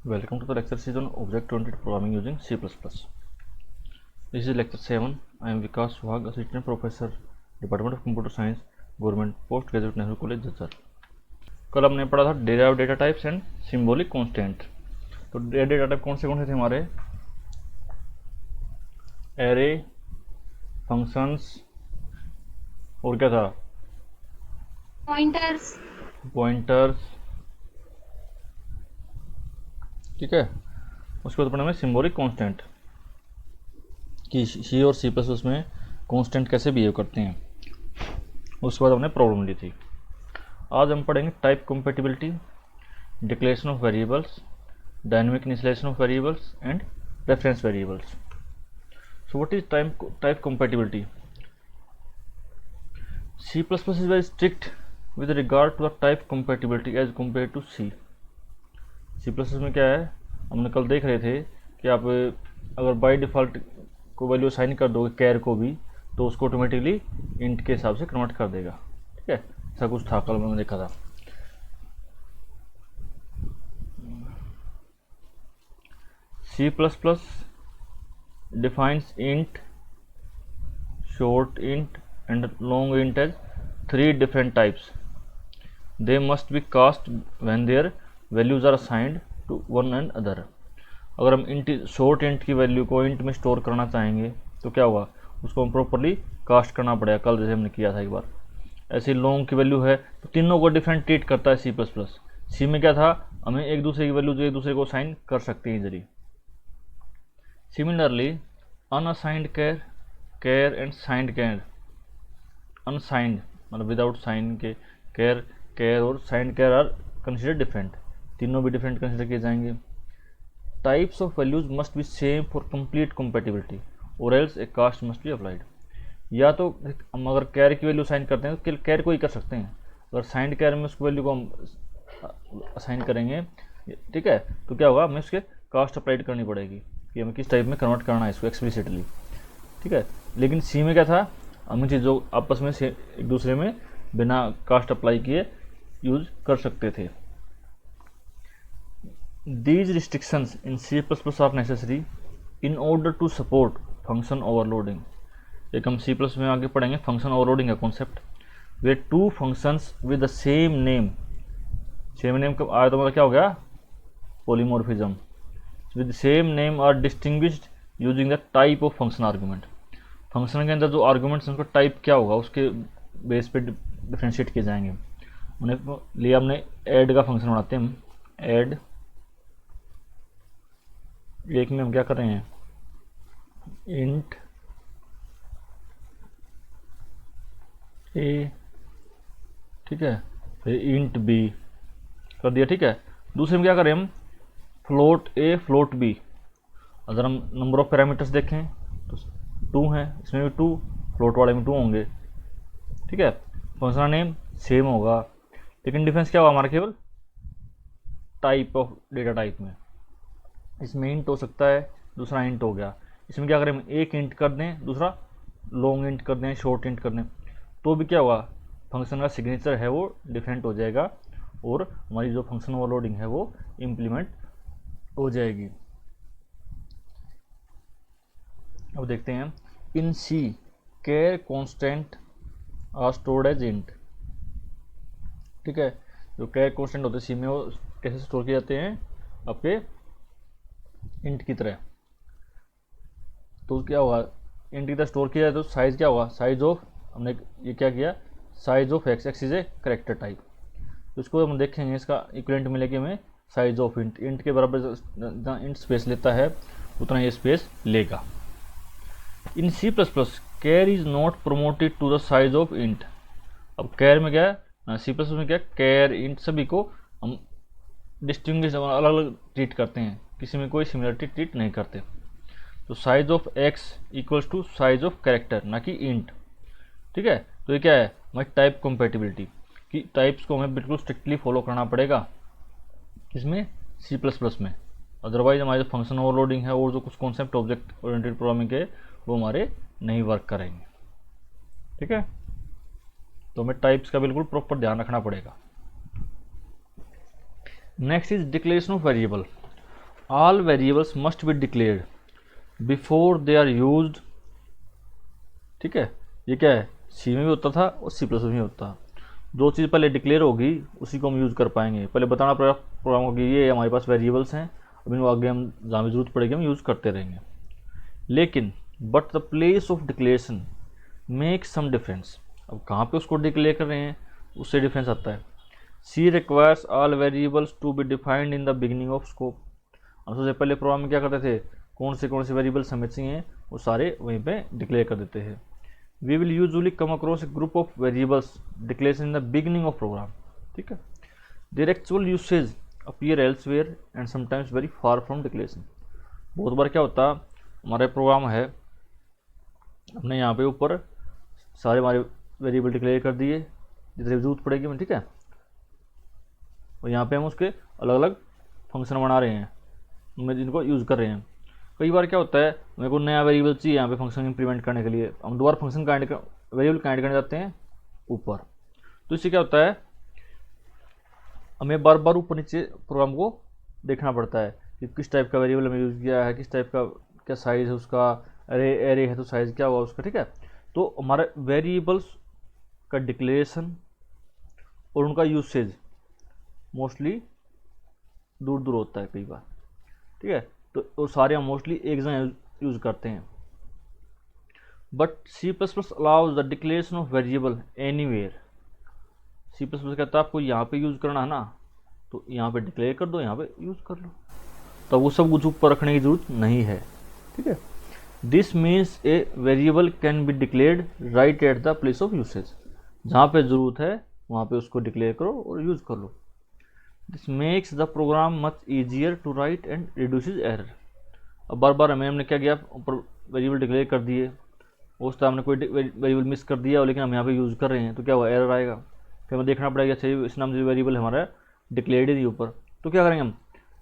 Welcome to the lecture series on object-oriented programming using C++. This is lecture 7. I am Vikas Suhag, Assistant Professor, Department of Computer Science, Government Post Graduate Nehru College, Jajjar. कल हमने पढ़ा था derived data types and symbolic constant. तो derived data type कौन से थे हमारे? Array, functions और क्या था? Pointers. ठीक है, उसके बाद पढ़ा हमें सिम्बॉलिक कांस्टेंट कि सी और सी प्लस उसमें कांस्टेंट कैसे बिहेव करते हैं। उसके बाद हमने प्रॉब्लम ली थी। आज हम पढ़ेंगे type compatibility, declaration of variables, dynamic initialisation of variables and reference variables. So what is type compatibility? C++ is very strict with regard to the type compatibility as compared to C. C++ में क्या है, हमने कल देख रहे थे कि आप अगर बाय डिफ़ॉल्ट को वैल्यू असाइन कर दोगे कैर को भी, तो उसको ऑटोमेटिकली इंट के हिसाब से कन्वर्ट कर देगा। ठीक है, ऐसा कुछ था कल मैंने देखा था। C++ defines int, short int and long int as 3 different types. They must be cast when their values are assigned to one and other. अगर हम इंट शॉर्ट इंट की वैल्यू को इंट में स्टोर करना चाहेंगे तो क्या होगा, उसको हम प्रॉपरली कास्ट करना पड़ेगा, कल जैसे हमने किया था एक बार। ऐसे लॉन्ग की वैल्यू है तो तीनों को डिफरेंट ट्रीट करता है सी प्लस प्लस। सी में क्या था, हमें एक दूसरे की वैल्यू जो एक दूसरे को असाइन कर सकते हैं easily. Similarly unsigned char, char and signed char, unsigned मतलब विदाउट साइन के कैर, कैर और signed char are consider different, तीनों भी डिफरेंट कंसिडर किए जाएंगे। Types of values must be same for complete compatibility और else a cast must be applied. या तो हम अगर कैर की वैल्यू साइन करते हैं तो कैर को ही कर सकते हैं, अगर साइंड कैर में उसको वैल्यू को हम असाइन करेंगे, ठीक है, तो क्या होगा, हमें उसके कास्ट अप्लाइड करनी पड़ेगी कि हमें किस टाइप में कन्वर्ट करना है इसको एक्सप्लिसिटली। ठीक है, लेकिन सी में क्या था, हम चीज़ों आपस में से एक दूसरे में बिना कास्ट अप्लाई किए यूज कर सकते थे। These restrictions in C++ are necessary in order to support function overloading. एक हम C++ में आगे पढ़ेंगे फंक्शन ओवरलोडिंग का concept, way two functions with the same name, same name कब आया तो मतलब क्या हो गया, polymorphism, with same name are distinguished using the type of function argument. Function के अंदर जो आर्गुमेंट्स उनका टाइप क्या होगा उसके बेस पे डिफ्रेंशिएट किए जाएंगे। उन्हें लिए हमने ऐड का फंक्शन बनाते हैं, हम ऐड एक में हम क्या कर रहे हैं, इंट ए, ठीक है, फिर इंट बी कर दिया। ठीक है, दूसरे में क्या करें हम, फ्लोट ए फ्लोट बी। अगर हम नंबर ऑफ पैरामीटर्स देखें तो 2 हैं, इसमें भी 2, फ्लोट वाले में 2 होंगे। ठीक है, फंक्शन नेम सेम होगा, लेकिन डिफरेंस क्या होगा हमारा, केवल टाइप ऑफ डेटा टाइप में। इसमें इंट हो सकता है, दूसरा इंट हो गया। इसमें क्या करें, एक इंट कर दें, दूसरा लॉन्ग इंट कर दें, शॉर्ट इंट कर दें, तो भी क्या होगा, फंक्शन का सिग्नेचर है वो डिफरेंट हो जाएगा और हमारी जो फंक्शन ओवरलोडिंग है वो इम्प्लीमेंट हो जाएगी। अब देखते हैं, in C char constant are stored as int. ठीक है, जो कैर कॉन्स्टेंट होते हैं सी में वो कैसे स्टोर किए जाते हैं, आपके इंट की तरह। तो क्या होगा, इंट की तरह स्टोर किया है तो साइज क्या होगा, साइज ऑफ, हमने ये क्या किया, size of x, x is a character type, तो इसको हम देखेंगे, इसका इक्विवेलेंट मिलेगा हमें साइज ऑफ इंट। इंट के बराबर जहाँ इंट स्पेस लेता है उतना ये स्पेस लेगा। In C plus plus char is not promoted to the size of int. अब कैर में क्या है, सी प्लस में क्या, कैर इंट सभी को हम डिस्टिंग्विश अलग अलग ट्रीट करते हैं, किसी में कोई सिमिलरिटी ट्रीट नहीं करते। तो size of x equals to size of character, ना कि इंट। ठीक है, तो ये क्या है, हमारी टाइप कंपैटिबिलिटी कि टाइप्स को हमें बिल्कुल स्ट्रिक्टली फॉलो करना पड़ेगा इसमें C++ में, अदरवाइज हमारे जो फंक्शन ओवरलोडिंग है और जो कुछ कॉन्सेप्ट ऑब्जेक्ट ओरिएंटेड प्रोग्रामिंग के वो हमारे नहीं वर्क करेंगे। ठीक है, तो हमें टाइप्स का बिल्कुल प्रॉपर ध्यान रखना पड़ेगा। Next is declaration of variable. All variables must be declared before they are used. ठीक है, ये क्या है, सी में भी होता था और सी प्लस में भी होता है। जो चीज़ पहले डिक्लेयर होगी उसी को हम यूज़ कर पाएंगे। पहले बताना पड़ेगा प्रोग्राम को कि ये हमारे पास वेरिएबल्स हैं, अब इनको आगे हम जहाँ भी जरूरत पड़ेगी हम यूज़ करते रहेंगे। लेकिन but the place of declaration make some difference. अब कहाँ पे उसको डिक्लेयर कर रहे हैं उससे डिफरेंस आता है। C requires all variables to be defined in the beginning of scope. हम सबसे पहले प्रोग्राम में क्या करते थे, कौन से वेरिएबल्स हमें चाहिए वो सारे वहीं पे डिक्लेयर कर देते हैं। We will usually come across a group of variables declaration in the beginning of program. ठीक है, their actual usage appear elsewhere and sometimes very far from declaration. बहुत बार क्या होता, हमारा प्रोग्राम है, हमने यहाँ पे ऊपर सारे हमारे वेरिएबल डिक्लेयर कर दिए जितने जरूरत पड़ेगी हमें। ठीक है, और यहाँ पे हम उसके अलग अलग फंक्शन बना रहे हैं, उनमें जिनको यूज़ कर रहे हैं। कई बार क्या होता है, मेरे को नया वेरिएबल चाहिए यहाँ पे फंक्शन इंप्लीमेंट करने के लिए, हम दोबारा फंक्शन का वेरिएबल का ऐड करने जाते हैं ऊपर। तो इससे क्या होता है, हमें बार बार ऊपर नीचे प्रोग्राम को देखना पड़ता है कि किस टाइप का वेरिएबल हमें यूज़ किया है, किस टाइप का क्या साइज़ है उसका, एरे है तो साइज़ क्या हुआ उसका। ठीक है, तो हमारे वेरिएबल्स का डिक्लेरेशन और उनका यूसेज मोस्टली दूर दूर होता है कई बार। ठीक है, तो और सारे हम मोस्टली एक जगह यूज़ करते हैं। But C plus plus allows the declaration of variable anywhere. C plus plus कहता है आपको यहाँ पे यूज़ करना है ना, तो यहाँ पे डिक्लेयर कर दो, यहाँ पे यूज़ कर लो, तो वो सब कुछ ऊपर रखने की जरूरत नहीं है। ठीक है, this means A variable can be declared right eight the place of usage. जहाँ पे ज़रूरत है वहाँ पे उसको डिक्लेयर करो और यूज़ कर लो। This makes the program much easier to write and reduces error. अब बार बार हमने क्या किया, ऊपर वेरिएबल डिक्लेयर कर दिए, उस टाइम हमने कोई वेरिएबल मिस कर दिया लेकिन हम यहाँ पे यूज़ कर रहे हैं, तो क्या हुआ, एरर आएगा। फिर हमें देखना पड़ेगा अच्छा इस नाम से वेरिएबल हमारा डिक्लेयर्ड ही नहीं ऊपर, तो क्या करेंगे हम,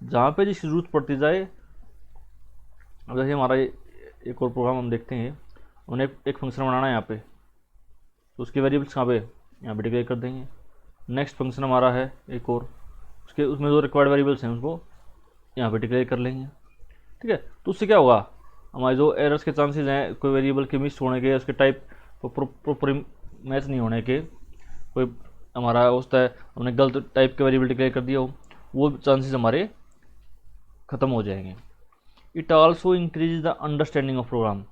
जहाँ पे जिसकी ज़रूरत पड़ती जाए। अब जैसे हमारा एक और प्रोग्राम हम देखते हैं, उन्हें एक फंक्शन बनाना है यहाँ पे, तो उसके वेरिएबल्स कहाँ पे, यहाँ पे डिक्लेयर कर देंगे। नेक्स्ट फंक्शन हमारा है एक और, उसके उसमें जो रिक्वायर्ड वेरिएबल्स हैं उसको यहाँ पे डिक्लेयर कर लेंगे। ठीक है, तो उससे क्या होगा, हमारे जो एरर्स के चांसेस हैं, कोई वेरिएबल के मिस होने के, उसके टाइप प्रॉपर मैच नहीं होने के, कोई हमारा होता है हमने गलत टाइप के वेरिएबल डिक्लेयर कर दिया हो, वो चांसेस हमारे ख़त्म हो जाएंगे। It also increase the understanding of program.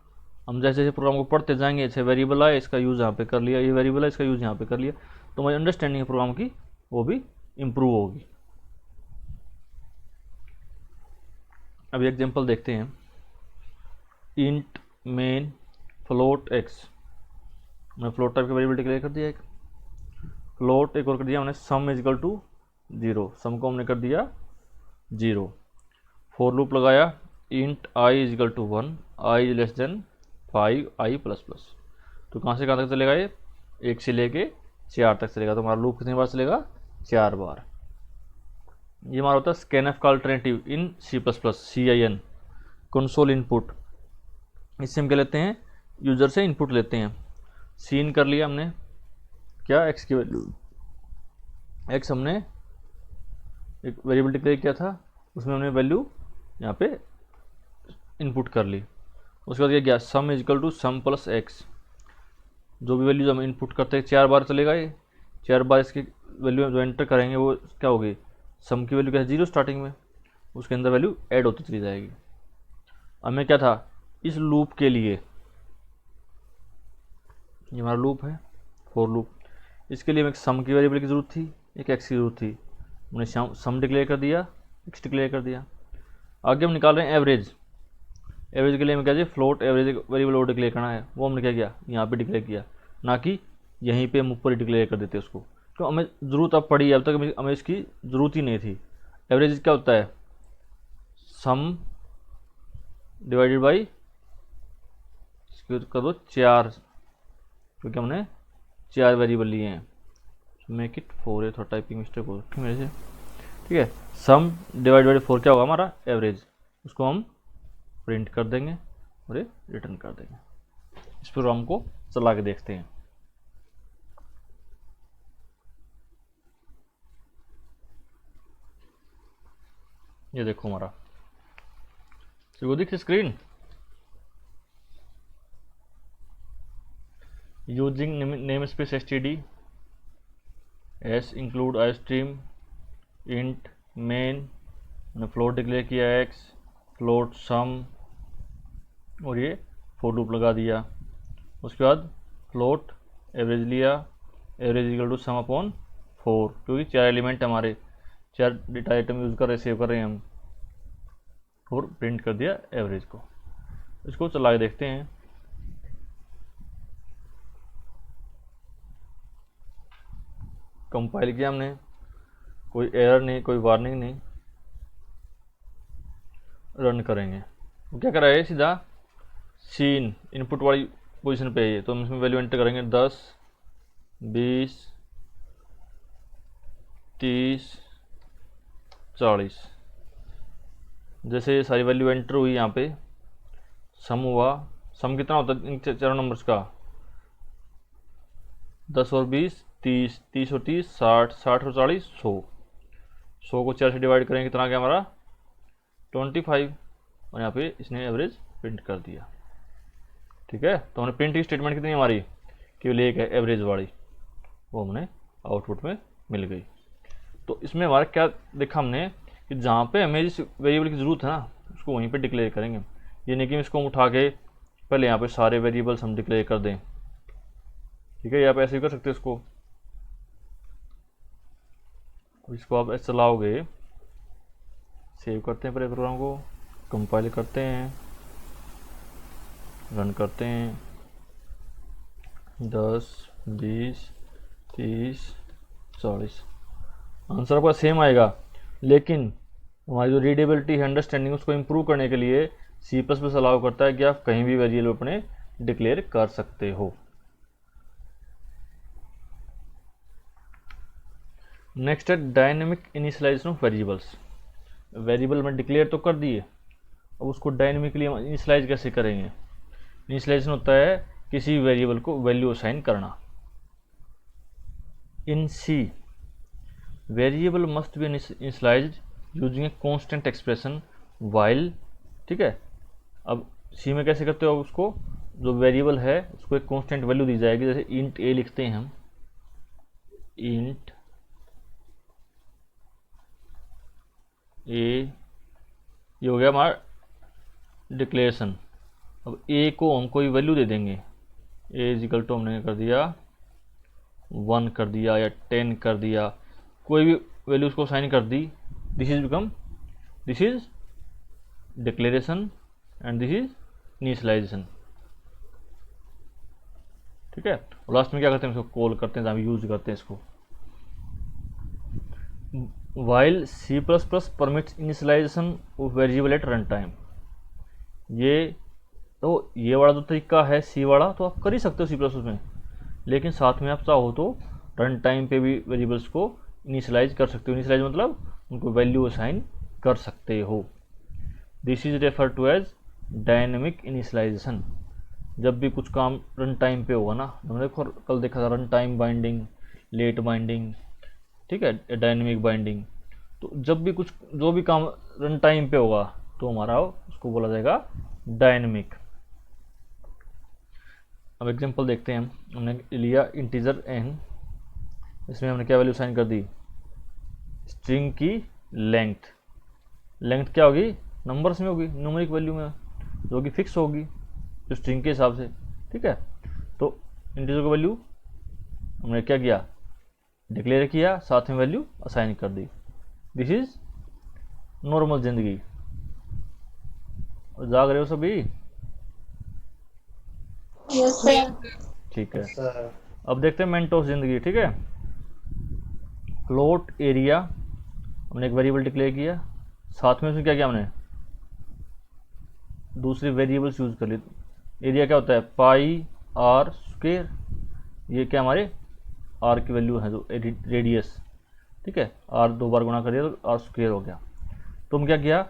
हम जैसे जैसे प्रोग्राम को पढ़ते जाएंगे, अच्छा वेरिएबल आए इसका यूज़ यहाँ पे कर लिया, ये वेरिएबल है इसका यूज़ यहाँ पे कर लिया, तो हमारी अंडरस्टैंडिंग प्रोग्राम की वो भी इम्प्रूव होगी। अब एग्जांपल देखते हैं, इंट मेन फ्लोट एक्स। हमने फ्लोट टाइप का वेरिएबल डिक्लेयर कर दिया एक, फ्लोट एक और कर दिया हमने, sum is equal to 0, sum को हमने कर दिया 0। फॉर लूप लगाया, int i is equal to 1, i is less than 5 i plus plus. तो कहाँ से कहाँ तक चलेगा ये, 1 से लेके 4 तक चलेगा। तो हमारा लूप कितनी बार चलेगा, 4 बार। ये हमारा होता है स्कैनएफ का alternative in C plus plus, CIN console input. इससे हम क्या लेते हैं, यूज़र से इनपुट लेते हैं। सीन कर लिया हमने क्या, एक्स की वैल्यू, एक्स हमने एक वेरिएबल डिक्लेयर किया था, उसमें हमने वैल्यू यहाँ पे इनपुट कर ली। उसके बाद क्या गया, sum is equal to sum plus x. जो भी वैल्यूज हम इनपुट करते हैं 4 बार चलेगा ये, 4 बार इसकी वैल्यू जो एंटर करेंगे वो क्या होगी, सम की वैल्यू क्या है 0 स्टार्टिंग में, उसके अंदर वैल्यू ऐड होती चली जाएगी। हमें क्या था, इस लूप के लिए, ये हमारा लूप है फॉर लूप, इसके लिए हमें एक सम की वेरिएबल की ज़रूरत थी, एक एक्स की ज़रूरत थी। हमने सम डिक्लेयर कर दिया, एक्स डिक्लेयर कर दिया। आगे हम निकाल रहे हैं एवरेज। एवरेज के लिए हमें क्या चाहिए, फ्लोट एवरेज वेरिएबल और डिक्लेयर करना है, वो हमने क्या किया, यहाँ पे डिक्लेयर किया, ना कि यहीं पे हम ऊपर ही डिक्लेयर कर देते उसको। तो हमें ज़रूरत अब पड़ी, अब तक हमें इसकी ज़रूरत ही नहीं थी। एवरेज क्या होता है, सम डिवाइडेड बाई कर दो 4, क्योंकि हमने 4 वेरिएबल लिए हैं। मेक इट 4 है, थोड़ा टाइपिंग मिस्टेक हो रही मेरे से। ठीक है, सम डिवाइड बाई 4 क्या होगा हमारा, एवरेज। उसको हम प्रिंट कर देंगे और ये रिटर्न कर देंगे। इस प्रोग्राम को चला के देखते हैं। ये देखो हमारा वो दिख screen. Using namespace std s include iostream int main, मैंने फ्लोट डिक्लेयर किया x, फ्लोट सम, और ये फॉर लूप लगा दिया। उसके बाद फ्लोट एवरेज लिया, average equal to sum upon 4, क्योंकि 4 एलिमेंट हमारे 4 डेटा आइटम यूज़ कर रहे, सेव कर रहे हैं हम, और प्रिंट कर दिया एवरेज को। इसको चला के देखते हैं। कंपाइल किया हमने, कोई एरर नहीं, कोई वार्निंग नहीं। रन करेंगे तो क्या कर रहा है, सीधा सीन इनपुट वाली पोजीशन पे है, तो हम इसमें वैल्यू एंटर करेंगे 10, 20, 30, 40। जैसे ये सारी वैल्यू एंटर हुई, यहाँ पे सम हुआ। सम कितना होता है इन चारों नंबर्स का, 10 और 20 30, 30 और 30 60, 60 और 40 100। 100 को 4 से डिवाइड करेंगे, कितना क्या हमारा 25, और यहाँ पे इसने एवरेज प्रिंट कर दिया। ठीक है, तो हमने प्रिंट की स्टेटमेंट कितनी हमारी, केवल एक है एवरेज वाली, वो हमने आउटपुट में मिल गई। तो इसमें हमारा क्या देखा हमने कि जहाँ पे हमें जिस वेरिएबल की ज़रूरत है ना, उसको वहीं पे डिक्लेयर करेंगे। ये नहीं कि इसको हम उठा के पहले यहाँ पे सारे वेरिएबल्स हम डिक्लेयर कर दें। ठीक है, ये आप ऐसे भी कर सकते हैं इसको आप ऐसे चलाओगे। सेव करते हैं पहले प्रोग्राम को, कंपाइल करते हैं, रन करते हैं। 10, 20, 30, 40 आंसर आपका सेम आएगा, लेकिन हमारी जो रीडेबिलिटी है, अंडरस्टैंडिंग, उसको इम्प्रूव करने के लिए C++ अलाउ करता है कि आप कहीं भी वेरिएबल अपने डिक्लेयर कर सकते हो। नेक्स्ट है dynamic initialisation of variables. Variable में डिक्लेयर तो कर दिए, अब उसको डायनेमिकली हम इनिशियलाइज कैसे करेंगे। इनिशियलाइजेशन होता है किसी वेरिएबल को वैल्यू असाइन करना। इन C variable must be initialised using a constant expression while. ठीक है, अब C में कैसे करते हो, उसको जो वेरिएबल है उसको एक कांस्टेंट वैल्यू दी जाएगी। जैसे इंट a लिखते हैं हम, इंट a, ये हो गया हमारा डिक्लेरेशन। अब a को हम कोई वैल्यू दे देंगे, a इज इक्वल टू हमने कर दिया 1 कर दिया या 10 कर दिया, कोई भी वैल्यू उसको साइन कर दी। This is declaration and this is initialisation. ठीक है, और लास्ट में क्या करते हैं, इसको कॉल करते हैं, जहाँ यूज करते हैं इसको। While C++ permits initialisation of variable at run time. ये वाला जो तरीका है C वाला, तो आप कर ही सकते हो C++ में, लेकिन साथ में आप चाहो तो रन टाइम पे भी वेरिएबल्स को इनिशियलाइज कर सकते हो। इनिशियलाइज मतलब उनको वैल्यू असाइन कर सकते हो। This is refer to as dynamic initialisation. जब भी कुछ काम रन टाइम पे होगा ना, हमने कल देखा था run time binding, late binding, ठीक है, डायनेमिक बाइंडिंग। तो जब भी कुछ जो भी काम रन टाइम पे होगा तो हमारा उसको बोला जाएगा डायनेमिक। अब एग्जांपल देखते हैं हमने लिया इंटीजर n, इसमें हमने क्या वैल्यू साइन कर दी, स्ट्रिंग की लेंथ। लेंथ क्या होगी, नंबर्स में होगी, न्यूमेरिक वैल्यू में, जो कि फिक्स होगी जो स्ट्रिंग के हिसाब से। ठीक है, तो इंटीजर को वैल्यू हमने क्या किया, डिक्लेयर किया, साथ में वैल्यू असाइन कर दी। दिस इज नॉर्मल जिंदगी। जाग रहे हो सभी? Yes sir. ठीक है, अब देखते हैं मेंटोस जिंदगी। ठीक है, फ्लोट एरिया हमने एक वेरिएबल डिक्लेयर किया, साथ में उसमें क्या किया, हमने दूसरी वेरिएबल्स यूज कर ली। एरिया क्या होता है, पाई आर स्क्वायर, ये क्या हमारे आर की वैल्यू है, जो रेडियस। ठीक है, आर 2 बार गुणा कर दिया तो आर स्क्वायर हो गया। तो हम क्या किया,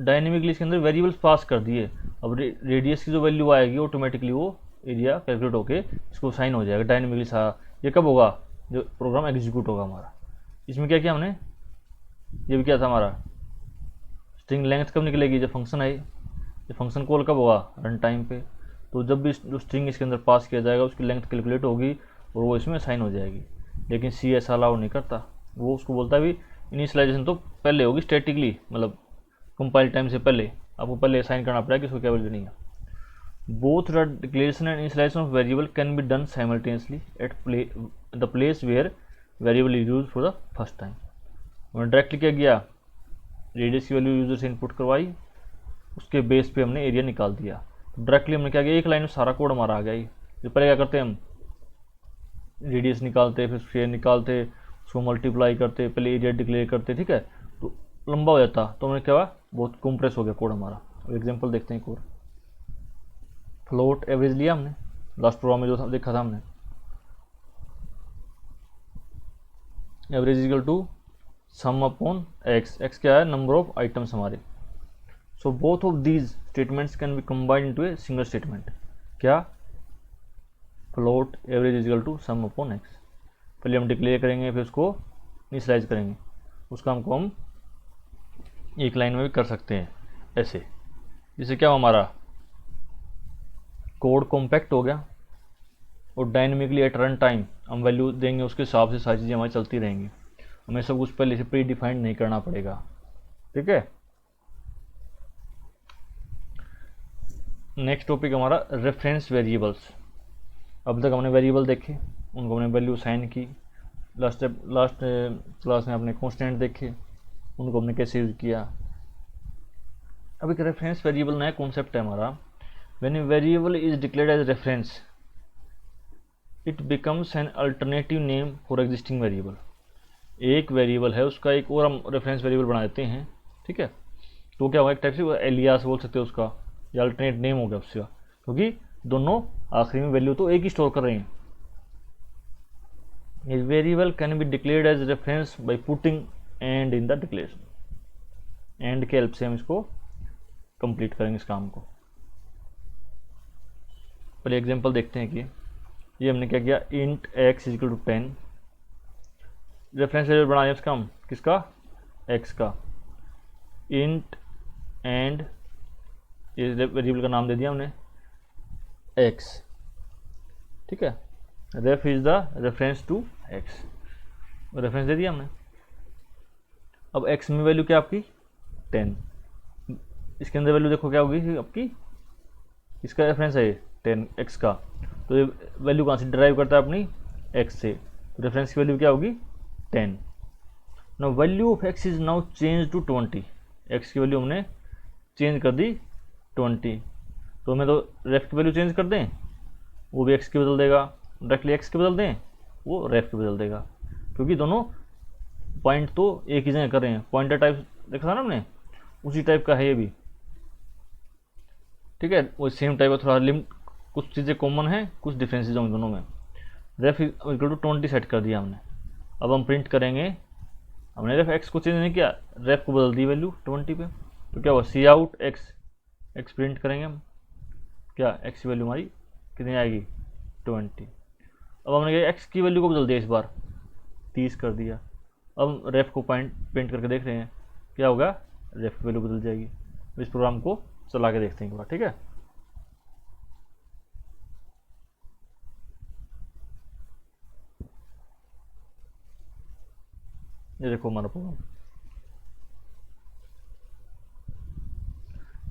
डायनेमिकली इसके अंदर वेरिएबल्स पास कर दिए। अब रेडियस की जो वैल्यू आएगी ऑटोमेटिकली वो एरिया कैलकुलेट होके इसको साइन हो जाएगा डायनेमिकली सारा। ये कब होगा, जो प्रोग्राम एग्जीक्यूट होगा हमारा। इसमें क्या किया हमने, ये भी क्या था हमारा स्ट्रिंग लेंथ कब निकलेगी, जब फंक्शन है, ये फंक्शन कॉल कब होगा, रन टाइम पे। तो जब भी जो स्ट्रिंग इसके अंदर पास किया जाएगा उसकी लेंथ कैलकुलेट होगी और वो इसमें असाइन हो जाएगी। लेकिन सी ऐसा अलाउ नहीं करता, वो उसको बोलता है भी इनिशियलाइजेशन तो पहले होगी स्टैटिकली, मतलब कंपाइल टाइम से पहले आपको पहले असाइन करना पड़ेगा कि इसको क्या वैल्यू नहीं है। Both the declaration and initialisation of variable can be done simultaneously at the place where variable is use for the first time. हमने डायरेक्टली क्या किया, रेडियस की वैल्यू यूजर से इनपुट करवाई, उसके बेस पे हमने एरिया निकाल दिया। तो डायरेक्टली हमने क्या किया, एक लाइन में सारा कोड हमारा आ गया ही। जो पहले क्या करते हम, रेडियस निकालते, फिर स्क्वायर निकालते, उसको मल्टीप्लाई करते, पहले एरिया डिक्लेयर करते, ठीक है, तो लंबा हो जाता। तो हमने क्या हुआ, बहुत कंप्रेस हो गया कोड हमारा। एग्जाम्पल देखते हैं, कोड फ्लोट एवरेज लिया हमने, लास्ट रो में जो देखा था हमने, average equal to sum upon x, x क्या है, नंबर ऑफ आइटम्स हमारे। So both of these statements can be combined into a single statement. क्या, float average is equal to sum upon x. पहले हम डिक्लेयर करेंगे, फिर उसको initialise करेंगे। उस काम को हम एक लाइन में भी कर सकते हैं ऐसे, जिससे क्या हो, हमारा कोड कॉम्पैक्ट हो गया और डायनेमिकली एट रन टाइम हम वैल्यू देंगे, उसके हिसाब से सारी चीज़ें हमारी चलती रहेंगी। हमें सब कुछ पहले से प्री डिफाइंड नहीं करना पड़ेगा, ठीक है। नेक्स्ट टॉपिक हमारा रेफरेंस वेरिएबल्स। अब तक हमने वेरिएबल देखे, उनको हमने वैल्यू साइन की। लास्ट क्लास में हमने कॉन्स्टेंट देखे, उनको हमने कैसे यूज किया। अब एक रेफरेंस वेरिएबल नया कॉन्सेप्ट है हमारा। When a variable is declared as reference it becomes an alternative name for existing variable. एक वेरिएबल है, उसका एक और हम रेफरेंस वेरिएबल बना देते हैं, ठीक है। तो क्या होगा, एक टाइप से एलियास बोल सकते हो उसका, या अल्टरनेट नेम हो गया उसका, क्योंकि दोनों आखिरी में वैल्यू तो एक ही स्टोर कर रहे हैं। A variable can be declared as reference by putting and in the declaration. And के हेल्प से हम इसको कंप्लीट करेंगे इस काम को। पहले एग्जांपल देखते हैं कि ये हमने क्या किया, int x is equal to 10, reference variable बनाया इसका हम, किसका, x का। इंट एंड ये वेरिएबल का नाम दे दिया हमने x, ठीक है। Ref is the reference to x, reference दे दिया हमने। अब x में वैल्यू क्या आपकी 10, इसके अंदर वैल्यू देखो क्या होगी आपकी, इसका रेफरेंस है 10 x का, तो ये वैल्यू कहाँ से डिराइव करता है अपनी x से, तो रेफरेंस की वैल्यू क्या होगी 10। Now value of x is now change to 20, x की वैल्यू हमने चेंज कर दी 20। तो हमें तो रेफ की वैल्यू चेंज कर दें, वो भी x की बदल देगा, डायरेक्टली x की बदल दें, वो रेफ की बदल देगा, क्योंकि दोनों पॉइंट तो एक ही जगह कर रहे हैं। पॉइंटर टाइप देखा था ना हमने, उसी टाइप का है ये भी, ठीक है। वो सेम टाइप का, थोड़ा लिमिट, कुछ चीज़ें कॉमन है, कुछ डिफरेंसेज होंगे दोनों में। रेफ इक्वल टू 20 सेट कर दिया हमने। अब हम प्रिंट करेंगे, हमने रेफ एक्स को चेंज नहीं किया, रेफ को बदल दी वैल्यू 20 पे, तो क्या हुआ, सी आउट एक्स प्रिंट करेंगे हम, क्या एक्स की वैल्यू हमारी कितनी आएगी 20। अब हमने क्या एक्स की वैल्यू को बदल दिया, इस बार 30 कर दिया। अब रेफ को प्रिंट करके देख रहे हैं, क्या होगा, रेफ की वैल्यू बदल जाएगी। इस प्रोग्राम को चला के देखते हैं एक बार, ठीक है। ये देखो हमारा program,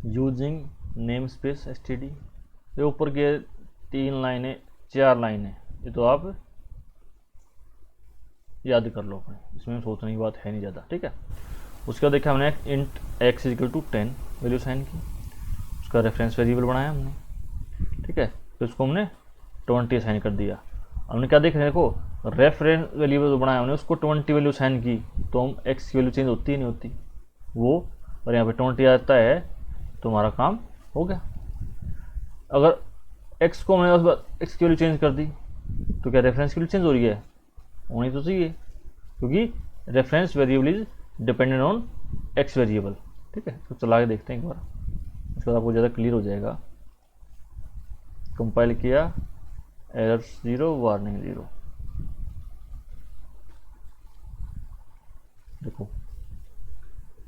using namespace std, ये ऊपर के 3 लाइनें 4 लाइनें, ये तो आप याद कर लो अपने, इसमें सोचने की बात है नहीं ज़्यादा, ठीक है। उसका देखा हमने int x equal to 10 value sign की, उसका रेफरेंस वेरिएबल बनाया हमने, ठीक है। फिर उसको हमने 20 साइन कर दिया। हमने क्या देख रहे हैं, देखो रेफरेंस वेरिएबल जो बनाया हमने उसको 20 वैल्यू साइन की, तो हम x की वैल्यू चेंज होती ही नहीं होती वो, और यहाँ पे 20 आता है तो हमारा काम हो गया। अगर x को हमने बस x की वैल्यू चेंज कर दी, तो क्या रेफरेंस की वैल्यू चेंज हो रही है, होनी तो चाहिए, क्योंकि reference variable is dependent on x variable, ठीक है। तो चला के देखते हैं एक बार, उसके बाद आपको ज़्यादा क्लियर हो जाएगा। कंपाइल किया, एरर 0, वार्निंग 0, देखो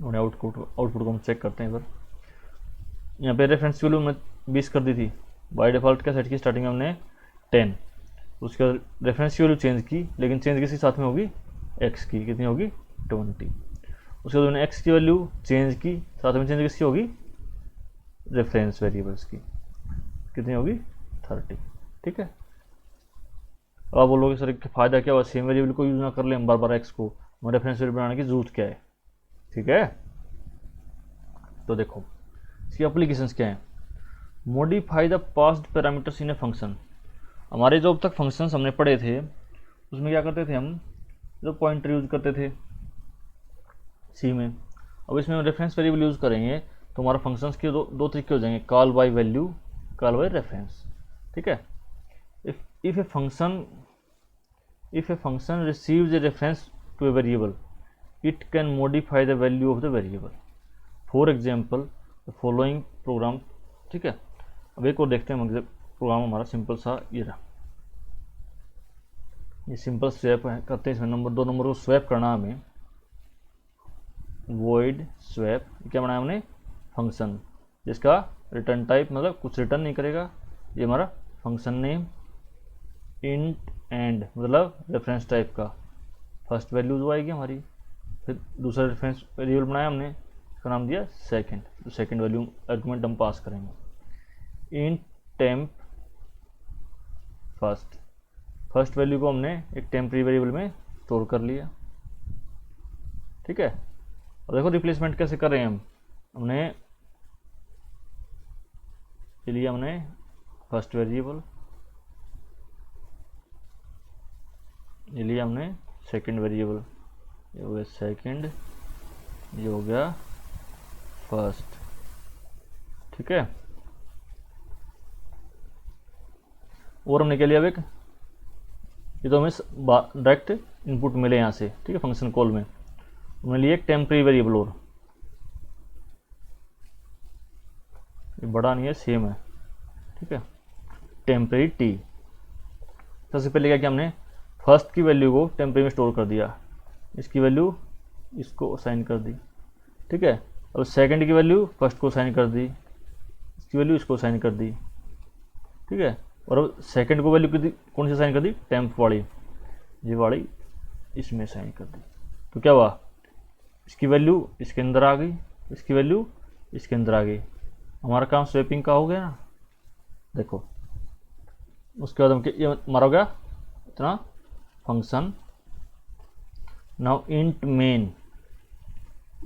हमने आउटपुट को हम चेक करते हैं इधर। यहाँ पे रेफरेंस वैल्यू हमने 20 कर दी थी, बाय डिफ़ॉल्ट क्या सेट की, स्टार्टिंग में हमने 10, उसके बाद रेफरेंस की वैल्यू चेंज की, लेकिन चेंज किसके साथ में होगी, एक्स की, कितनी होगी 20। उसके बाद हमने एक्स की वैल्यू चेंज की, साथ में चेंज किसकी होगी, रेफरेंस वेरिएबल्स की, कितनी होगी 30। ठीक है। अब आप बोलोगे सर फ़ायदा क्या हुआ, सेम वेरिएबल को यूज़ ना कर ले हम बार बार एक्स को, हमें रेफरेंस वेरिएबल बनाने की जरूरत क्या है। ठीक है, तो देखो इसकी एप्लीकेशंस क्या है। Modify the passed parameters in a function. हमारे जो अब तक फंक्शंस हमने पढ़े थे उसमें क्या करते थे हम, जो पॉइंटर यूज़ करते थे सी में, अब इसमें हम रेफरेंस वेरिएबल यूज़ करेंगे तो हमारा फंक्शंस के दो तरीके हो जाएंगे, call by value, call by reference. ठीक है। If a function receives a reference to a variable, it can modify the value of the variable. For example the following program. ठीक है, अब एक और देखते हैं हम प्रोग्राम हमारा सिंपल सा ये रहा, ये सिंपल स्वैप करते हैं। इसमें नंबर 2 नंबर को स्वैप करना हमें, वॉइड स्वैप, क्या बनाया हमने, फंक्शन जिसका रिटर्न टाइप मतलब कुछ रिटर्न नहीं करेगा, ये हमारा फंक्शन नेम, इंट एंड मतलब रेफरेंस टाइप का, फर्स्ट वैल्यू जो आएगी हमारी, फिर दूसरा रेफरेंस वेरिएबल बनाया हमने, इसका नाम दिया सेकंड, तो सेकंड वैल्यू आर्गुमेंट हम पास करेंगे। इंट टेम्प फर्स्ट वैल्यू को हमने एक टेम्परेरी वेरिएबल में स्टोर कर लिया। ठीक है, और देखो रिप्लेसमेंट कैसे कर रहे हैं हम, हमने लिया हमने फर्स्ट वेरिएबल, ये लिया हमने सेकंड वेरिएबल, ये हो गया सेकंड, ये हो गया फर्स्ट। ठीक है, और हमने क्या लिया अब एक, ये तो हमें डायरेक्ट इनपुट मिले यहाँ से। ठीक है, फंक्शन कॉल में हमने लिया एक टेम्परेरी वेरिएबल, और ये बड़ा नहीं है, सेम है। ठीक है, टेम्परेरी टी। सबसे पहले क्या किया हमने, फर्स्ट की वैल्यू को टेम्परेरी में स्टोर कर दिया, इसकी वैल्यू इसको असाइन कर दी। ठीक है, अब सेकंड की वैल्यू फर्स्ट को असाइन कर दी, इसकी वैल्यू इसको असाइन कर दी। ठीक है, और अब सेकंड को वैल्यू कौन सी असाइन कर दी, टेम्प वाली, ये वाली इसमें असाइन कर दी। तो क्या हुआ, इसकी वैल्यू इसके अंदर आ गई, इसकी वैल्यू इसके अंदर आ गई, हमारा काम स्वैपिंग का हो गया ना। देखो उसके बाद हम ये हमारा हो गया इतना function. Now int main,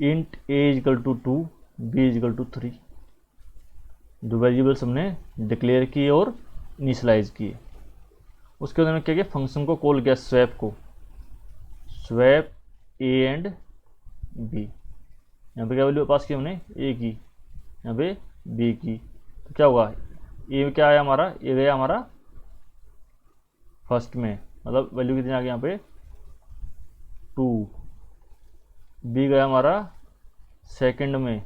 int a equal to 2, b equal to 3, दो वेरिएबल्स हमने डिक्लेयर किए और इनिशियलाइज किए। उसके बाद हमने क्या किया, फंक्शन को कॉल किया, स्वैप को, स्वैप ए एंड बी। यहाँ पे क्या वैल्यू पास की हमने, ए की, यहाँ पे बी की। तो क्या हुआ, ए क्या आया हमारा, ए गया हमारा फर्स्ट में, मतलब वैल्यू कितनी आ गई यहाँ पे 2, बी गया हमारा सेकंड में,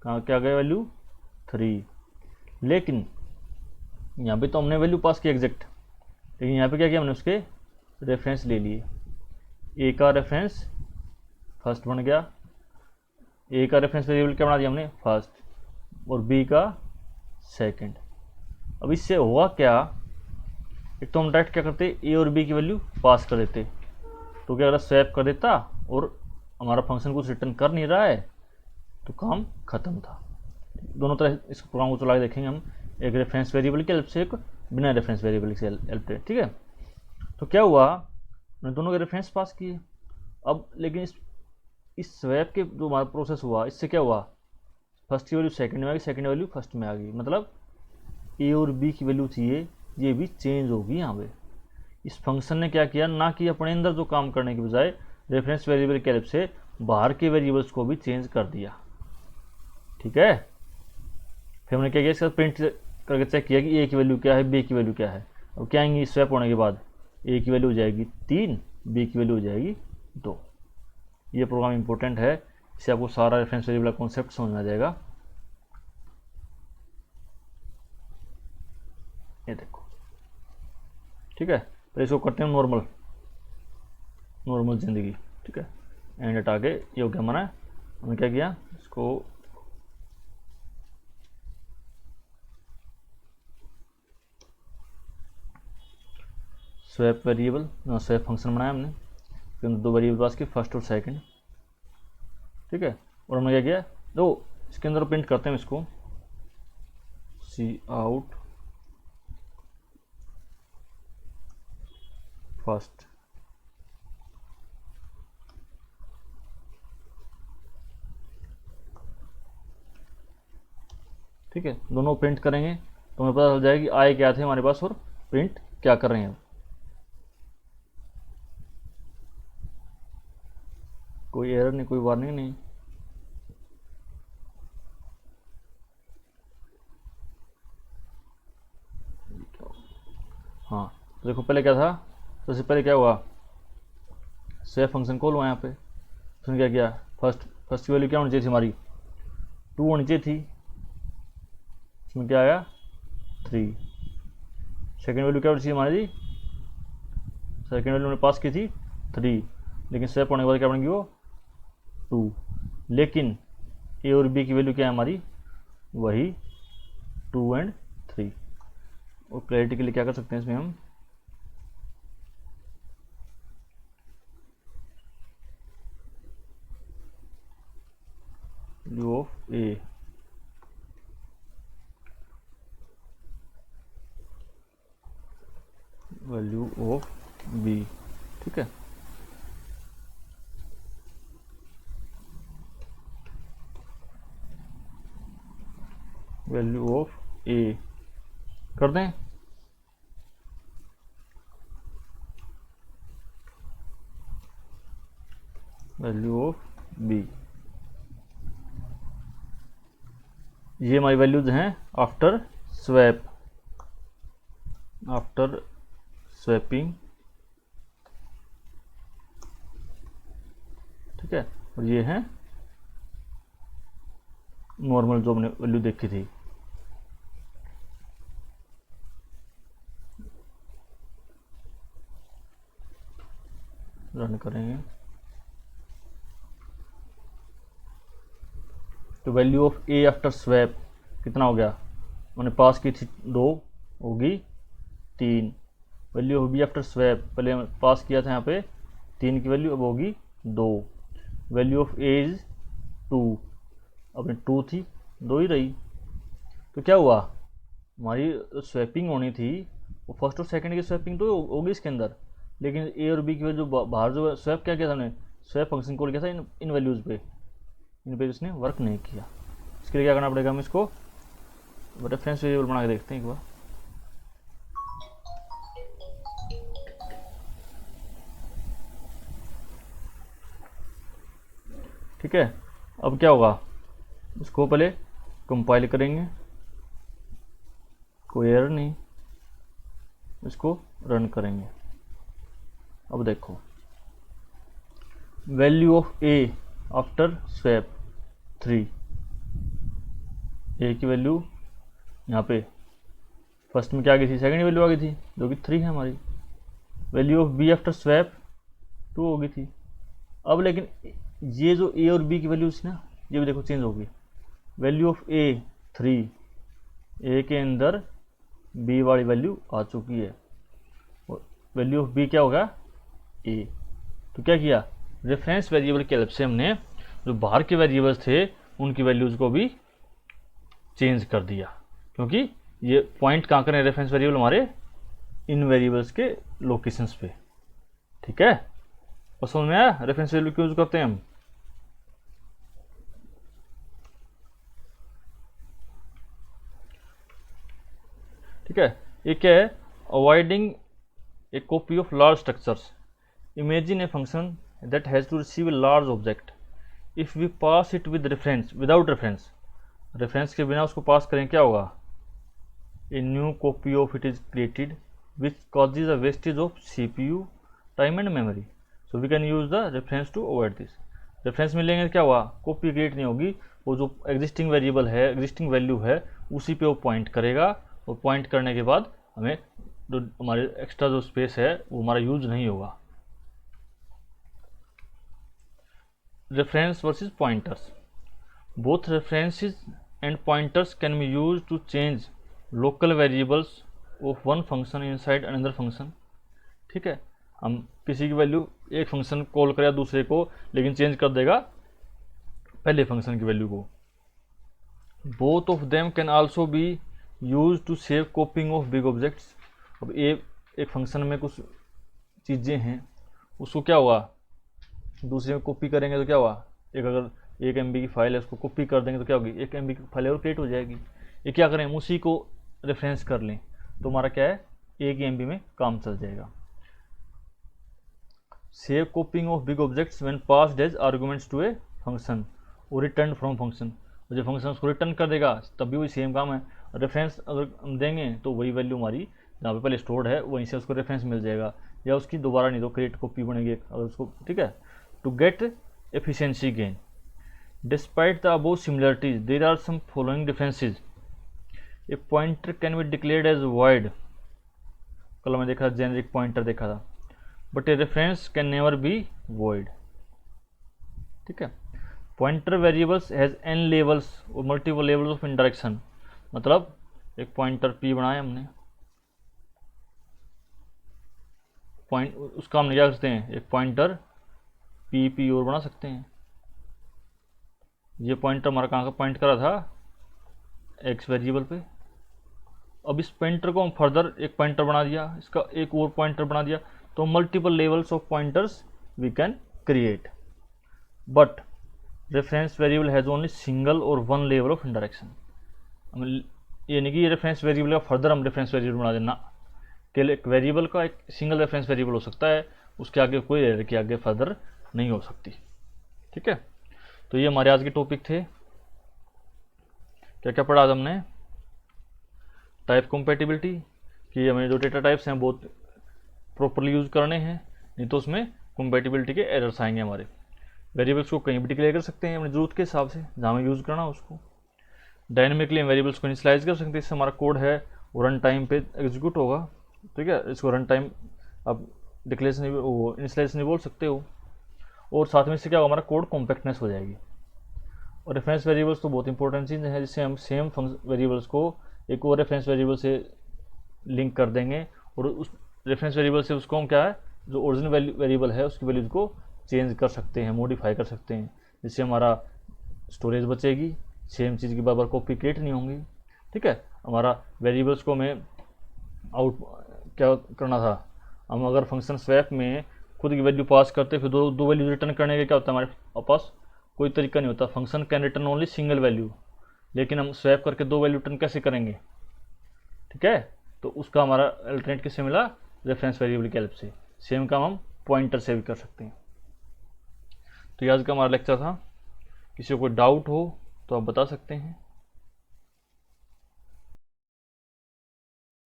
कहाँ क्या गया वैल्यू 3। लेकिन यहाँ पे तो हमने वैल्यू पास की एग्जैक्ट, लेकिन यहाँ पे क्या किया हमने, उसके रेफरेंस ले लिए। ए का रेफरेंस फर्स्ट बन गया, ए का रेफरेंस वेरिएबल क्या बना दिया हमने, फर्स्ट, और बी का सेकंड। अब इससे हुआ क्या, एक तो हम डायरेक्ट क्या करते, ए और बी की वैल्यू पास कर देते, तो क्या अगर स्वैप कर देता और हमारा फंक्शन कुछ रिटर्न कर नहीं रहा है तो काम खत्म था। दोनों तरह इस प्रोग्राम को चला के देखेंगे हम, एक रेफरेंस वेरिएबल की हेल्प से, एक बिना रेफरेंस वेरिएबल की हेल्प से। ठीक है, तो क्या हुआ, मैंने दोनों के रेफरेंस पास किए। अब लेकिन इस स्वैप के जो हमारा प्रोसेस हुआ, इससे क्या हुआ, फर्स्ट की वैल्यू सेकंड में आ गई, सेकंड वैल्यू फर्स्ट में आ गई, मतलब ए और बी की वैल्यू थी ये भी चेंज होगी यहाँ पे। इस फंक्शन ने क्या किया, ना कि अपने अंदर जो काम करने के बजाय रेफरेंस वेरिएबल की हेल्प से बाहर के वेरिएबल्स को भी चेंज कर दिया। ठीक है, फिर हमने क्या किया, इसका प्रिंट करके चेक किया कि ए की वैल्यू क्या है, बी की वैल्यू क्या है। अब क्या आएंगी स्वैप होने के बाद, ए की वैल्यू हो जाएगी 3, बी की वैल्यू हो जाएगी 2। ये प्रोग्राम इंपॉर्टेंट है, इससे आपको सारा रेफरेंस वेरिएबल का कॉन्सेप्ट समझ में आ जाएगा। ये देखो, ठीक है, तो इसको करते हैं नॉर्मल जिंदगी। ठीक है, एंड हटा के ये हो गया हमारा, हमने क्या किया इसको स्वैप वेरिएबल स्वैप फंक्शन बनाया हमने, फिर हमने दो वेरिएबल पास की, फर्स्ट और सेकंड, ठीक है। और हमने क्या किया, तो इसके अंदर प्रिंट करते हैं इसको सी आउट फर्स्ट, ठीक है। दोनों प्रिंट करेंगे तो हमें पता चल जाएगा कि आए क्या थे हमारे पास और प्रिंट क्या कर रहे हैं। कोई एरर नहीं, कोई वार्निंग नहीं। हाँ तो देखो पहले क्या था, सबसे पहले क्या हुआ, सेव फंक्शन कॉल हुआ यहाँ पे, उसने क्या किया, फर्स्ट की वैल्यू क्या होनी चाहिए थी हमारी, 2 होनी चाहिए थी, इसमें क्या आया 3। सेकेंड वैल्यू क्या होनी चाहिए हमारी, सेकेंड वैल्यू हमने पास की थी 3, लेकिन सेव होने के बाद क्या बनेगी वो 2, लेकिन ए और बी की वैल्यू क्या है हमारी, वही 2 एंड 3। और क्लैरिटी के लिए क्या कर सकते हैं इसमें हम, value of a value of b, ठीक है। वैल्यू ऑफ ए कर दें, वैल्यू ऑफ बी, ये हमारी वैल्यूज हैं आफ्टर स्वैप, आफ्टर स्वैपिंग, ठीक है। और ये है नॉर्मल जो हमने वैल्यू देखी थी। रन करेंगे तो value of A after swap कितना हो गया, मैंने पास की थी 2, होगी 3। Value of b after swap, पहले पास किया था यहाँ पे 3 की वैल्यू, अब होगी 2। वैल्यू ऑफ ए इज 2, अपने 2 थी 2 ही रही। तो क्या हुआ, हमारी स्वैपिंग होनी थी वो फर्स्ट और सेकंड की स्वैपिंग तो होगी इसके अंदर, लेकिन ए और बी की वैल्यू बाहर जो स्वैप क्या किया था हमने, स्वैप फंक्शन कॉल किया था इन वैल्यूज़ पे, इन पे इसने वर्क नहीं किया। इसके लिए क्या करना पड़ेगा, हम इसको रेफरेंस वेरिएबल बना के देखते हैं एक बार। ठीक है, अब क्या होगा, इसको पहले कंपाइल करेंगे, कोई एरर नहीं, इसको रन करेंगे। अब देखो value of A after swap 3, ए की वैल्यू यहाँ पे फर्स्ट में क्या आ गई थी, सेकंड वैल्यू आ गई थी जो कि 3 है हमारी। Value of b after swap 2 हो गई थी। अब लेकिन ये जो ए और बी की वैल्यूज ना, ये भी देखो चेंज हो गई। वैल्यू ऑफ ए 3, ए के अंदर बी वाली वैल्यू आ चुकी है, और वैल्यू ऑफ बी क्या होगा ए। तो क्या किया, रेफरेंस वेरिएबल की हेल्प से हमने जो बाहर के वेरिएबल्स थे उनकी वैल्यूज को भी चेंज कर दिया, क्योंकि ये पॉइंट कहाँ करें रेफरेंस वेरिएबल हमारे इन वेरिएबल्स के लोकेशंस पे। ठीक है, और समझ में आया रेफरेंस वेरिएबल क्यों यूज करते हैं हम। ठीक है, ये क्या है, avoiding a copy of large structures. Imagine a function that has to receive a large object, if we pass it with reference, without reference, reference के बिना उसको पास करें क्या होगा, a new copy of it is created which causes a wastage of CPU time and memory, so we can use the reference to avoid this. Reference मिलेंगे क्या हुआ, copy create नहीं होगी, वो जो एग्जिस्टिंग वेरिएबल है, एग्जिस्टिंग वैल्यू है, उसी पे वो पॉइंट करेगा, और पॉइंट करने के बाद हमें जो हमारे एक्स्ट्रा जो स्पेस है वो हमारा यूज नहीं होगा। reference versus pointers. Both references and pointers can be used to change local variables of one function inside another function. ठीक है, हम किसी की वैल्यू एक फंक्शन कॉल करें दूसरे को, लेकिन चेंज कर देगा पहले फंक्शन की वैल्यू को. Both of them can also be use to save copying of big objects. अब एक फंक्शन में कुछ चीज़ें हैं, उसको क्या हुआ दूसरे में कॉपी करेंगे तो क्या हुआ, अगर 1 MB की फाइल है उसको कॉपी कर देंगे तो क्या होगी, 1 MB की फाइल और क्रिएट हो जाएगी. ये क्या करें, उसी को रेफरेंस कर लें तो हमारा क्या है 1 MB में काम चल जाएगा. Save copying of big objects when passed as arguments to a function और रिटर्न फ्रॉम फंक्शन. जो फंक्शन उसको रिटर्न कर देगा तब भी वही सेम काम है. रेफरेंस अगर हम देंगे तो वही वैल्यू हमारी जहाँ पे पहले स्टोर्ड है वहीं से उसको रेफरेंस मिल जाएगा, या उसकी दोबारा नहीं तो क्रिएट कॉपी बनेगी अगर उसको. ठीक है, to get efficiency gain despite the above similarities there are some following differences. A pointer can be declared as void. कल हमने देखा जेनेरिक पॉइंटर देखा था, but a reference can never be void. ठीक है, pointer variables has n levels और multiple levels of indirection. मतलब एक पॉइंटर p बनाया हमने, पॉइंट उसका हम क्या करते हैं, एक पॉइंटर p और बना सकते हैं. ये पॉइंटर हमारा कहाँ का पॉइंट करा था, x वेरिएबल पे. अब इस पॉइंटर को हम फर्दर एक पॉइंटर बना दिया, इसका एक और पॉइंटर बना दिया, तो multiple levels of pointers we can create. But reference variable has only single और वन लेवल ऑफ इंडायरेक्शन. ये नहीं कि ये रेफरेंस वेरिएबल का फर्दर हम रेफरेंस वेरिएबल बना देना, कि एक वेरिएबल का एक सिंगल रेफरेंस वेरिएबल हो सकता है, उसके आगे कोई एरर के आगे फर्दर नहीं हो सकती. ठीक है, तो ये हमारे आज के टॉपिक थे. क्या क्या पढ़ा आज हमने, टाइप कंपैटिबिलिटी, कि हमें जो डेटा टाइप्स हैं बहुत प्रॉपरली यूज़ करने हैं, नहीं तो उसमें कंपैटिबिलिटी के एरर्स आएंगे हमारे. वेरिएबल्स को कहीं भी डिक्लेयर कर सकते हैं अपनी ज़रूरत के हिसाब से, जहाँ हमें यूज़ करना उसको. डायनेमिकली हम वेरिएबल्स को इनिशियलाइज कर सकते हैं, इससे हमारा कोड है वो रन टाइम पे एग्जीक्यूट होगा. ठीक है, इसको रन टाइम आप डिक्लेरेशन वो इनिशियलाइज नहीं बोल सकते हो. और साथ में इससे क्या होगा, हमारा कोड कॉम्पैक्टनेस हो जाएगी. और रेफरेंस वेरिएबल्स तो बहुत इंपॉर्टेंट चीज़ है, जिससे हम सेम वेरिएबल्स को एक और रेफरेंस वेरिएबल से लिंक कर देंगे, और उस रेफरेंस वेरिएबल से उसको हम क्या है जो ओरिजिनल वेरिएबल है उसकी वैल्यूज को चेंज कर सकते हैं, मॉडिफाई कर सकते हैं, जिससे हमारा स्टोरेज बचेगी, सेम चीज़ की बार बार कॉपी क्रिएट नहीं होंगी. ठीक है, हमारा वेरिएबल्स को हमें आउट क्या करना था, हम अगर फंक्शन स्वैप में खुद की वैल्यू पास करते फिर दो वैल्यू रिटर्न करने का क्या होता है, हमारे पास कोई तरीका नहीं होता. Function can return only single value, लेकिन हम स्वैप करके 2 वैल्यू रिटर्न कैसे करेंगे. ठीक है, तो उसका हमारा अल्टरनेट किससे मिला, रेफरेंस वेरिएबल की हेल्प से. सेम काम हम पॉइंटर से भी कर सकते हैं. तो ये आज का हमारा लेक्चर था. किसी को कोई डाउट हो तो आप बता सकते हैं.